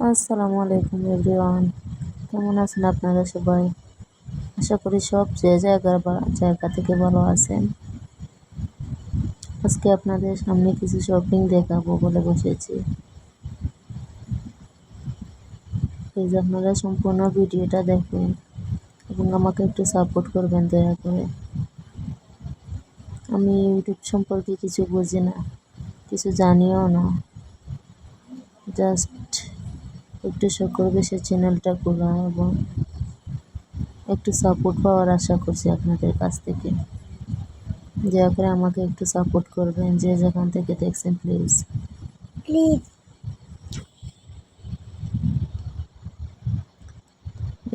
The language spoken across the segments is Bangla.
আসসালামু আলাইকুম এভরিওয়ান, কেমন আছেন আপনারা সবাই? আশা করি সব যে জায়গা থেকে ভালো আছেন। আজকে আপনাদের সামনে কিছু শপিং দেখাবো বলে বসেছি। প্লিজ আপনারা সম্পূর্ণ ভিডিওটা দেখবেন এবং আমাকে একটু সাপোর্ট করবেন দয়া করে। আমি ইউটিউব সম্পর্কে কিছু বুঝি না, কিছু জানিও না, জাস্ট একটু শখ করবে সে চ্যানেলটা খোলা এবং একটু সাপোর্ট পাওয়ার আশা করছি আপনাদের কাছ থেকে। দয়া করে আমাকে একটু সাপোর্ট করবেন, যে যেখান থেকে দেখছেন প্লিজ।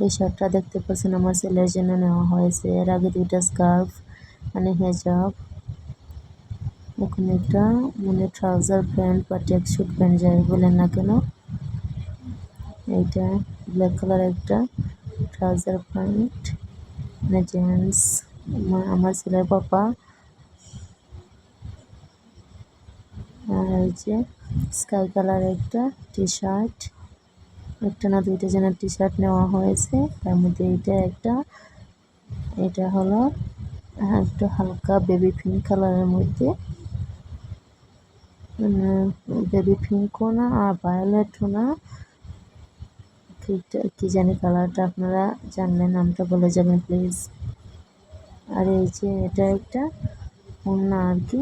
এই শার্টটা দেখতে পাচ্ছেন আমার ছেলের জন্য নেওয়া হয়েছে। এর আগে দুইটা স্কার্ফ মানে হেজাব, এখন একটা মানে ট্রাউজার প্যান্ট বা ট্র্যাক স্যুট প্যান্ট যাই বলেন না কেন, এইটা ব্ল্যাক কালার একটা ট্রাউজার প্যান্ট মানে জেন্টস আমার ছেলের পাপা। আর এই যে স্কাই কালার একটা টি শার্ট, একটা না দুইটা যেন টি শার্ট নেওয়া হয়েছে, তার মধ্যে এইটা একটা, এটা হলো একটু হালকা বেবি পিঙ্ক কালারের মধ্যে, বেবি পিঙ্কও না আর ভায়োলেটও না, কি জানি কালারটা, আপনারা জানলে নামটা বলে যাবেন প্লিজ। আর এই যে এটা একটা ওড়না আর কি,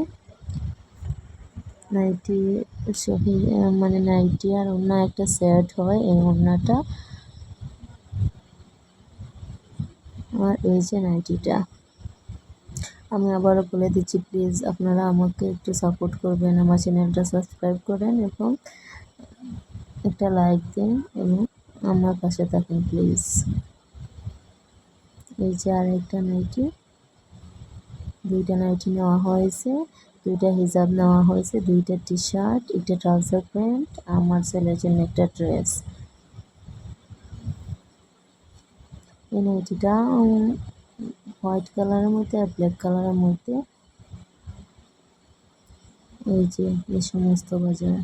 নাইটি মানে নাইটি আর ওড়না একটা সেট হয় এই ওড়নাটা। আর এই যে নাইটিটা। আমি আবারও বলে দিচ্ছি, প্লিজ আপনারা আমাকে একটু সাপোর্ট করবেন, আমার চ্যানেলটা সাবস্ক্রাইব করেন এবং একটা লাইক দিন এবং আমার পাশে থাকেন প্লিজ। এই যে আর একটা নাইটি, দুইটা নাইটি নেওয়া হয়েছে, দুইটা হিজাব নেওয়া হয়েছে, দুইটা টি শার্ট, একটা ট্রাউজার প্যান্ট, আমার ছেলের জন্য একটা ড্রেস। এই নাইটিটা হোয়াইট কালারের মধ্যে আর ব্ল্যাক কালারের মধ্যে। এই যে এই সমস্ত বাজার।